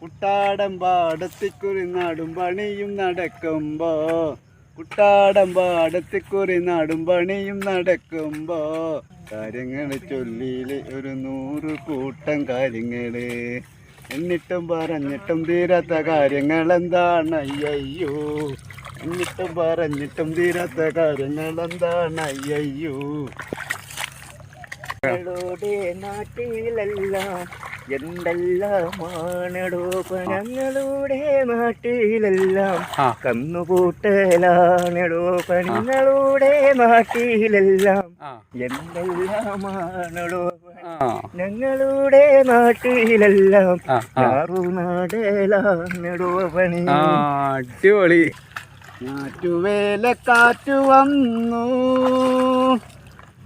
കുട്ടാടമ്പാടത്തിക്കുറി നാടും പണിയും നടക്കുമ്പോ കുട്ടാടമ്പാടത്തിക്കുറി നാടും പണിയും നടക്കുമ്പോ കാര്യങ്ങള് ചൊല്ലിയില് ഒരു 100 കൂട്ടം കാര്യങ്ങള് എന്നിട്ടും പറഞ്ഞിട്ടും തീരാത്ത കാര്യങ്ങൾ എന്താണ് അയ്യോ എന്നിട്ടും പറഞ്ഞിട്ടും തീരാത്ത കാര്യങ്ങൾ എന്താണ് അയ്യോ നാട്ടിലെല്ലാം എന്തെല്ലാമാണടോ പണങ്ങളുടെ നാട്ടിലെല്ലാം കന്നുകൂട്ടലാണടോ പണങ്ങളുടെ നാട്ടിലെല്ലാം എന്തെല്ലാമാണടോ ഞങ്ങളുടെ നാട്ടിലെല്ലാം നാടലാണടോ പണി. അടിപൊളി. ഞാറ്റുവേലക്കാറ്റു വന്നു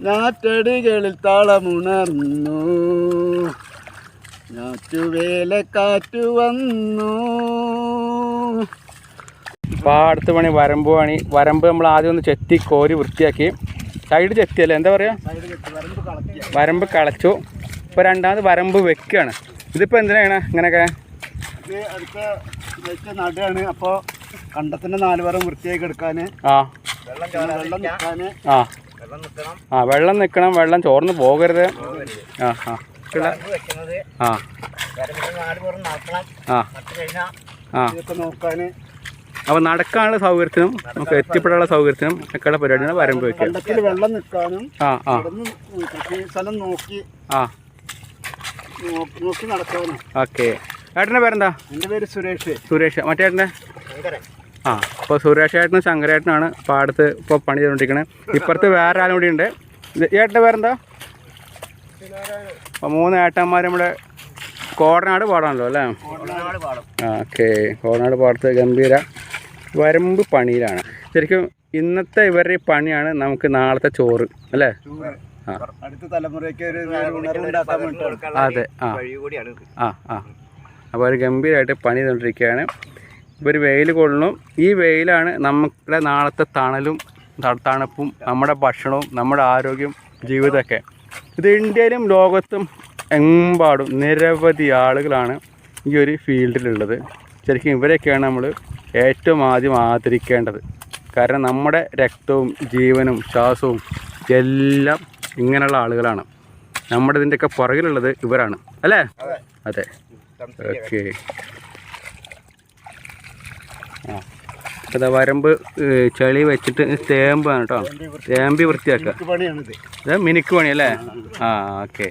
ഞാറ്റടികളിൽ താളമുണർന്നു ഞാറ്റുവേലക്കാറ്റു വന്നു. പാടത്ത് പണി വരമ്പ് പണി. വരമ്പ് നമ്മൾ ആദ്യം ഒന്ന് ചെത്തി കോരി വൃത്തിയാക്കി. സൈഡ് ചെത്തിയല്ലേ, എന്താ പറയുക, വരമ്പ് കളച്ചു. ഇപ്പോൾ രണ്ടാമത് വരമ്പ് വെക്കുകയാണ്. ഇതിപ്പോൾ എന്തിനാണ് ഇങ്ങനെയൊക്കെ? ഇത് അടുത്ത നടുകയാണ്. അപ്പോൾ കണ്ടത്തിൻ്റെ 4 വരം വൃത്തിയാക്കി എടുക്കാൻ, വെള്ളം നിൽക്കാൻ, വെള്ളം നിൽക്കണം, വെള്ളം ചോർന്ന് പോകരുത്. നോക്കാൻ. അപ്പോൾ നടക്കാനുള്ള സൗകര്യത്തിനും നമുക്ക് എത്തിപ്പെടാനുള്ള സൗകര്യത്തിനും ഒക്കെയുള്ള പരിപാടിയാണ് വരമ്പ് വെക്കുക. കണ്ടത്തിൽ വെള്ളം നിൽക്കാനും സ്ഥലം നോക്കി നടക്കാനും. ഓക്കെ. ഏട്ടൻ്റെ പേരെന്താ? എൻ്റെ പേര് സുരേഷ്. സുരേഷ്. മറ്റേ ഏട്ടൻ്റെ? അപ്പോൾ സുരേഷ് ഏട്ടനും ശങ്കരേട്ടനാണ് പാടത്ത് ഇപ്പോൾ പണി ചെയ്തുകൊണ്ടിരിക്കുന്നത്. ഇപ്പുറത്ത് വേറെ ആളും കൂടി ഉണ്ട്. ഏട്ടൻ്റെ പേരെന്താ? അപ്പോൾ 3 ഏട്ടന്മാരും ഇവിടെ കോടനാട് പാടാണല്ലോ അല്ലേ? ഓക്കെ. കോടനാട് പാടത്ത് ഗംഭീര വരമ്പ് പണിയിലാണ്. ശരിക്കും ഇന്നത്തെ ഇവരുടെ പണിയാണ് നമുക്ക് നാളത്തെ ചോറ് അല്ലേ? അടുത്ത തലമുറയ്ക്ക് ഒരു ഉണർവുണ്ടാക്കാൻ വേണ്ടി. അതെ. അപ്പോൾ അവർ ഗംഭീരമായിട്ട് പണി ചെയ്തുകൊണ്ടിരിക്കുകയാണ്. ഇവർ വെയിൽ കൊള്ളണം. ഈ വെയിലാണ് നമ്മുടെ നാളത്തെ തണലും തണുപ്പും നമ്മുടെ ഭക്ഷണവും നമ്മുടെ ആരോഗ്യം ജീവിതമൊക്കെ. ഇത് ഇന്ത്യയിലും ലോകത്തും എമ്പാടും നിരവധി ആളുകളാണ് ഈ ഒരു ഫീൽഡിലുള്ളത്. ശരിക്കും ഇവരെയൊക്കെയാണ് നമ്മൾ ഏറ്റവും ആദ്യം ആദരിക്കേണ്ടത്. കാരണം നമ്മുടെ രക്തവും ജീവനും ശ്വാസവും എല്ലാം ഇങ്ങനെയുള്ള ആളുകളാണ്. നമ്മുടെ ഇതിൻ്റെയൊക്കെ പുറകിലുള്ളത് ഇവരാണ് അല്ലേ? അതെ. ഓക്കെ. അതാ വരമ്പ് ചെളി വെച്ചിട്ട് തേമ്പാണ് കേട്ടോ. തേമ്പി വൃത്തിയാക്കുക. മിനുക്ക് പണി അല്ലേ? ഓക്കെ.